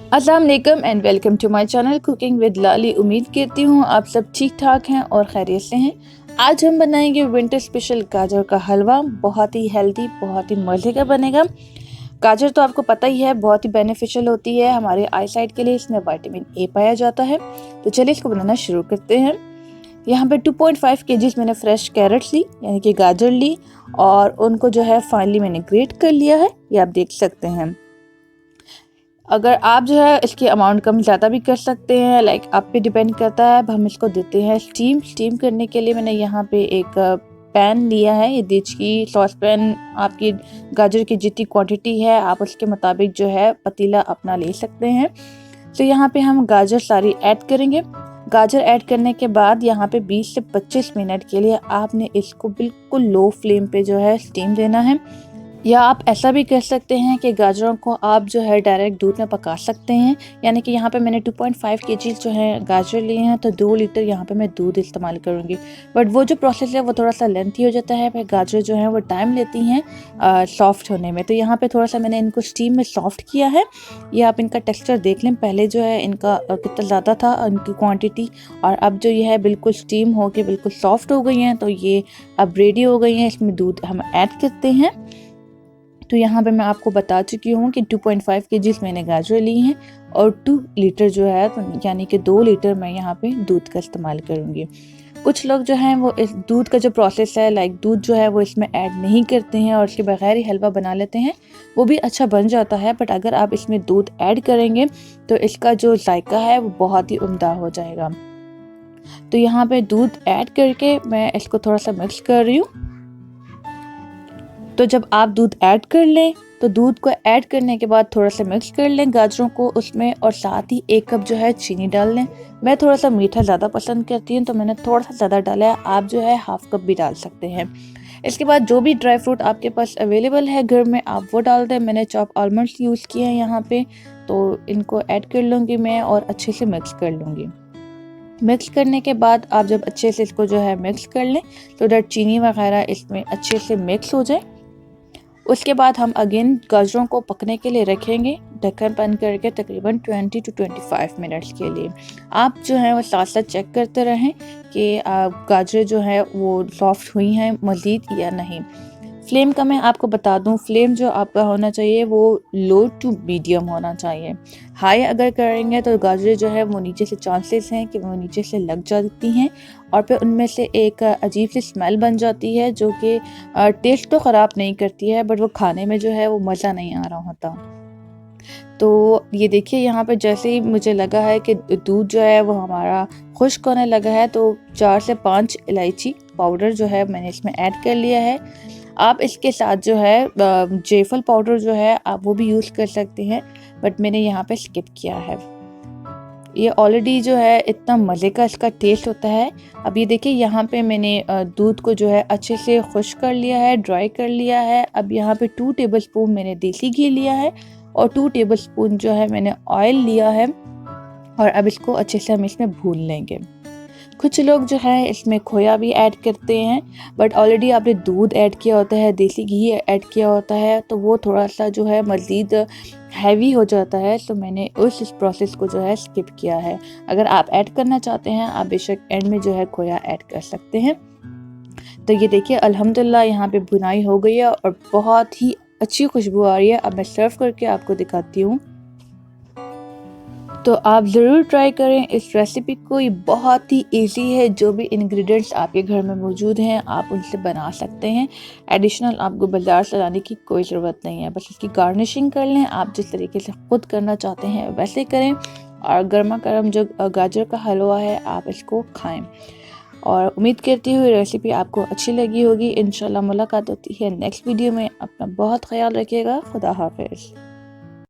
अस्सलाम वालेकुम and welcome to my channel cooking with Lali. उम्मीद करती हूँ आप सब ठीक ठाक हैं और खैरियत से हैं। आज हम बनाएंगे विंटर स्पेशल गाजर का हलवा। बहुत ही हेल्दी, बहुत ही मज़े का बनेगा। गाजर तो आपको पता ही है बहुत ही बेनिफिशियल होती है हमारे आई साइट के लिए। इसमें विटामिन ए पाया जाता है। तो चलिए इसको बनाना शुरू करते हैं। यहाँ पे 2.5 केजीज मैंने फ्रेश कैरेट्स ली, यानी कि गाजर ली, और उनको जो है फाइनली मैंने ग्रेट कर लिया है। ये आप देख सकते हैं। अगर आप जो है इसकी अमाउंट कम ज़्यादा भी कर सकते हैं, लाइक आप पे डिपेंड करता है। अब हम इसको देते हैं स्टीम करने के लिए मैंने यहाँ पे एक पैन लिया है। ये देश की सॉस पैन, आपकी गाजर की जितनी क्वांटिटी है आप उसके मुताबिक जो है पतीला अपना ले सकते हैं। तो यहाँ पे हम गाजर सारी ऐड करेंगे। गाजर ऐड करने के बाद यहाँ पे 20 से 25 मिनट के लिए आपने इसको बिल्कुल लो फ्लेम पे जो है स्टीम देना है। या आप ऐसा भी कर सकते हैं कि गाजरों को आप जो है डायरेक्ट दूध में पका सकते हैं। यानी कि यहाँ पे मैंने 2.5 केजीज जो है गाजर लिए हैं, तो 2 लीटर यहाँ पे मैं दूध इस्तेमाल करूँगी। बट वो जो प्रोसेस है वो थोड़ा सा लेंथी हो जाता है। फिर गाजर जो है वो टाइम लेती हैं सॉफ्ट होने में। तो यहाँ पे थोड़ा सा मैंने इनको स्टीम में सॉफ्ट किया है। ये आप इनका टेक्स्चर देख लें, पहले जो है इनका कितना ज़्यादा था इनकी क्वान्टिटी, और अब जो ये है बिल्कुल स्टीम हो के बिल्कुल सॉफ्ट हो गई हैं। तो ये अब रेडी हो गई हैं। इसमें दूध हम ऐड करते हैं। तो यहाँ पे मैं आपको बता चुकी हूँ कि 2.5 केजीज मैंने गाजर ली हैं और 2 लीटर जो है, यानी कि 2 लीटर मैं यहाँ पे दूध का इस्तेमाल करूँगी। कुछ लोग जो हैं वो इस दूध का जो प्रोसेस है, लाइक दूध जो है वो इसमें ऐड नहीं करते हैं और उसके बगैर ही हलवा बना लेते हैं। वो भी अच्छा बन जाता है, बट अगर आप इसमें दूध ऐड करेंगे तो इसका जो जायका है वो बहुत ही उम्दा हो जाएगा। तो यहाँ पे दूध ऐड करके मैं इसको थोड़ा सा मिक्स कर रही हूँ। तो जब आप दूध ऐड कर लें तो दूध को ऐड करने के बाद थोड़ा सा मिक्स कर लें गाजरों को उसमें, और साथ ही 1 कप जो है चीनी डाल लें। मैं थोड़ा सा मीठा ज़्यादा पसंद करती हूँ तो मैंने थोड़ा सा ज़्यादा डाला है। आप जो है 1/2 कप भी डाल सकते हैं। इसके बाद जो भी ड्राई फ्रूट आपके पास अवेलेबल है घर में आप वो डाल दें। मैंने चॉप आलमंड्स यूज़ किए हैं यहाँ पे, तो इनको ऐड कर लूँगी मैं और अच्छे से मिक्स कर लूँगी। मिक्स करने के बाद आप जब अच्छे से इसको जो है मिक्स कर लें तो दैट चीनी वगैरह इसमें अच्छे से मिक्स हो जाए। उसके बाद हम अगेन गाजरों को पकने के लिए रखेंगे ढक्कन बंद करके तकरीबन 20 to 25 मिनट्स के लिए। आप जो है वो साथ साथ चेक करते रहें कि गाजरें जो है वो सॉफ्ट हुई हैं मज़ीद या नहीं। फ्लेम का मैं आपको बता दूं, फ्लेम जो आपका होना चाहिए वो लो टू मीडियम होना चाहिए। हाई अगर करेंगे तो गाजरें जो है वो नीचे से चांसेस हैं कि वो नीचे से लग जाती हैं और फिर उनमें से एक अजीब सी स्मेल बन जाती है जो कि टेस्ट तो ख़राब नहीं करती है, बट वो खाने में जो है वो मज़ा नहीं आ रहा होता। तो ये देखिए यहाँ पे जैसे ही मुझे लगा है कि दूध जो है वो हमारा खुश्क होने लगा है, तो 4 से 5 इलायची पाउडर जो है मैंने इसमें ऐड कर लिया है। आप इसके साथ जो है जायफल पाउडर जो है आप वो भी यूज़ कर सकते हैं, बट मैंने यहाँ पे स्किप किया है। ये ऑलरेडी जो है इतना मज़े का इसका टेस्ट होता है। अब ये देखिए यहाँ पे मैंने दूध को जो है अच्छे से खुश्क कर लिया है, ड्राई कर लिया है। अब यहाँ पे 2 टेबलस्पून मैंने देसी घी लिया है और 2 टेबलस्पून जो है मैंने ऑयल लिया है, और अब इसको अच्छे से हम इसमें भून लेंगे। कुछ लोग जो है इसमें खोया भी ऐड करते हैं, बट ऑलरेडी आपने दूध ऐड किया होता है, देसी घी ऐड किया होता है, तो वो थोड़ा सा जो है मज़ीद हैवी हो जाता है। तो मैंने इस प्रोसेस को जो है स्किप किया है। अगर आप ऐड करना चाहते हैं आप बेशक एंड में जो है खोया ऐड कर सकते हैं। तो ये देखिए अल्हम्दुलिल्लाह यहाँ पे भुनाई हो गई है और बहुत ही अच्छी खुशबू आ रही है। अब मैं सर्व करके आपको दिखाती हूँ। तो आप ज़रूर ट्राई करें इस रेसिपी को। ये बहुत ही इजी है। जो भी इंग्रेडिएंट्स आपके घर में मौजूद हैं आप उनसे बना सकते हैं। एडिशनल आपको बाज़ार से लाने की कोई ज़रूरत नहीं है। बस इसकी गार्निशिंग कर लें। आप जिस तरीके से ख़ुद करना चाहते हैं वैसे करें, और गर्मा गर्म जो गाजर का हलवा है आप इसको खाएँ। और उम्मीद करती हूँ रेसिपी आपको अच्छी लगी होगी। इंशाल्लाह मुलाकात होती है नेक्स्ट वीडियो में। अपना बहुत ख्याल रखिएगा। खुदा हाफिज़।